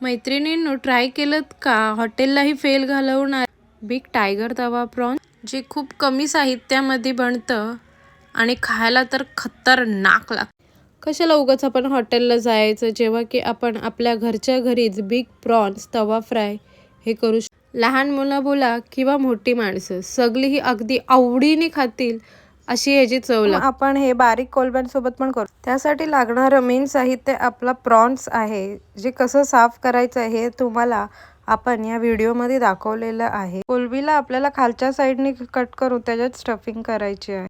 मैत्रिणींनो, ट्राय केलंत का हॉटेललाही फेल घालवणार बिग टायगर तवा प्रॉन्स, जे खूप कमी साहित्यामध्ये बनतं आणि खायला तर खतरनाक लागतं. कशाला उगाच आपण हॉटेलला जायचं जेव्हा की आपण आपल्या घरच्या घरीच बिग प्रॉन्स तवा फ्राय हे करू शकतो. लहान मुलं बोला किंवा मोठी माणसं सगळीही अगदी आवडीने खातील अशी ह्याची चव लागते. आपण हे बारीक कोलंब्यांसोबत पण करू. त्यासाठी लागणारं मेन साहित्य आपला प्रॉन्स आहे, जे कसं साफ करायचं हे तुम्हाला आपण या व्हिडिओमध्ये दाखवलेलं आहे. कोलंबीला आपल्याला खालच्या साईडने कट करून त्याच्यात स्टफिंग करायची आहे.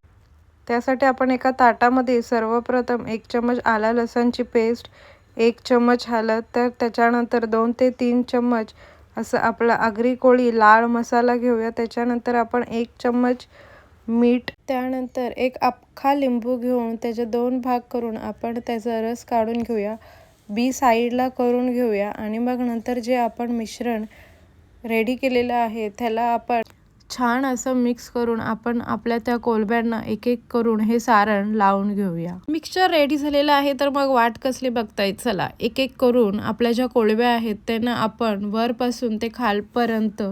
त्यासाठी आपण एका ताटामध्ये सर्वप्रथम 1 चम्मच आला लसणची पेस्ट, 1 चम्मच हळद, तर त्याच्यानंतर 2 ते 3 चम्मच असं आपला आगरी कोळी लाल मसाला घेऊया. त्याच्यानंतर आपण 1 चम्मच मीठ, त्यानंतर एक अख्खा लिंबू घेऊन त्याचे 2 भाग करून आपण त्याचा रस काढून घेऊया. बी साईडला करून घेऊया आणि मग नंतर जे आपण मिश्रण रेडी केलेलं आहे त्याला आपण छान असं मिक्स करून आपण आपल्या त्या कोलंब्यांना एक एक करून हे सारण लावून घेऊया. मिक्सचर रेडी झालेलं आहे, तर मग वाट कसली बघताय, चला एक एक करून आपल्या ज्या कोलंब्या आहेत त्यांना आपण वरपासून ते खालपर्यंत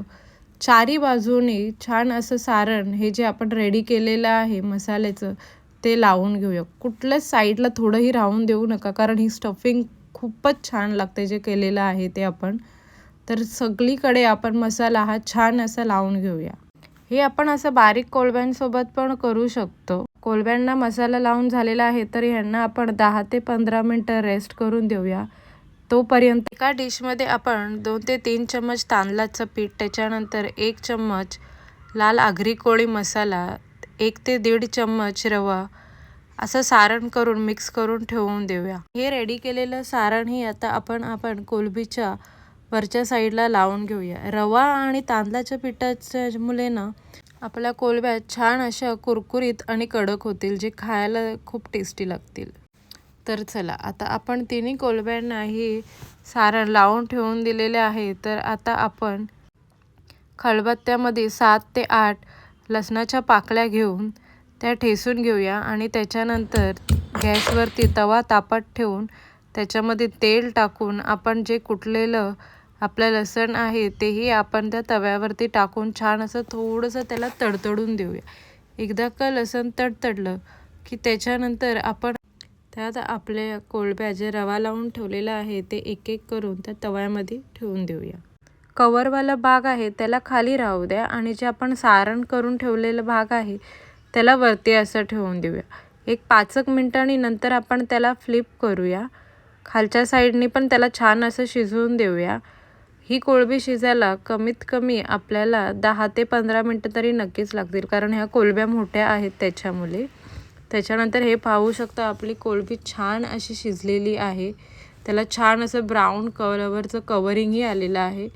चारी बाजूने छान असं सारण हे जे आपण रेडी केलेलं आहे मसाल्याचं ते लावून घेऊया. कुठल्याच साईडला थोडंही राहून देऊ नका, कारण ही स्टफिंग खूपच छान लागते जे केलेलं आहे ते आपण. तर सगळीकडे आपण मसाला हा छान असा लावून घेऊया. हे आपण असं बारीक कोलंब्यांसोबत पण करू शकतो. कोलंब्यांना मसाला लावून झालेला आहे, तर ह्यांना आपण 10 ते 15 मिनटं रेस्ट करून देऊया. तोपर्यंत एका डिशमध्ये आपण 2 ते 3 चम्मच तांदळाचं पीठ, त्याच्यानंतर 1 चम्मच लाल आगरी कोळी मसाला, 1 ते 1.5 चम्मच रवा असं सारण करून मिक्स करून ठेवून देऊया. हे रेडी केलेलं सारणही आता आपण कोलंबीच्या वरच्या साईडला लावून घेऊया. रवा आणि तांदळाच्या पिठाच्या मुळे ना आपल्या कोलंब्या छान अशा कुरकुरीत आणि कडक होतील, जे खायला खूप टेस्टी लागतील. तर चला, आता आपण तिन्ही कोलंब्यांनाही सारण लावून ठेवून दिलेले आहे. तर आता आपण खलबत्त्यामध्ये 7 ते 8 लसणाच्या पाकळ्या घेऊन त्या ठेचून घेऊया आणि त्याच्यानंतर गॅसवरती तवा तापत ठेवून त्याच्यामध्ये तेल टाकून आपण जे कुटलेलं आपलं लसण आहे तेही आपण त्या तव्यावरती टाकून छान असं थोडंसं त्याला तडतडून देऊया. एकदा का लसण तडतडलं की त्याच्यानंतर आपण त्यात आपल्या कोलंब्या जे रवा लावून ठेवलेला आहे ते एक एक करून त्या तव्यामध्ये ठेवून देऊया. कवरवाला भाग आहे त्याला खाली राहू द्या आणि जे आपण सारण करून ठेवलेलं भाग आहे त्याला वरती असं ठेवून देऊया. एक 5 मिनिटांनी नंतर आपण त्याला फ्लिप करूया. खालच्या साईडनी पण त्याला छान असं शिजवून देऊया. ही कोळंबी शिजायला कमीत कमी आपल्याला 10 ते 15 मिनटं तरी नक्कीच लागतील, कारण ह्या कोलंब्या मोठ्या आहेत त्याच्यामुळे. त्याच्यानंतर हे पाहू शकता आपली कोळंबी छान अशी शिजलेली आहे. त्याला छान असं ब्राऊन कलरचं कवरिंगही आलेलं आहे.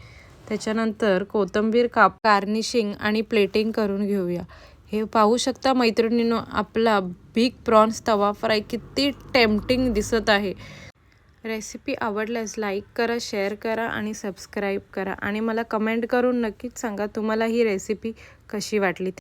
त्याच्यानंतर कोथिंबीर गार्निशिंग आणि प्लेटिंग करून घेऊया. हे पाहू शकता मैत्रिणींनो, आपला बिग प्रॉन्स तवा फ्राय किती टेम्पटिंग दिसत आहे. रेसिपी आवडल्यास लाईक करा, शेअर करा आणि सबस्क्राईब करा आणि मला कमेंट करून नक्कीच सांगा तुम्हाला ही रेसिपी कशी वाटली.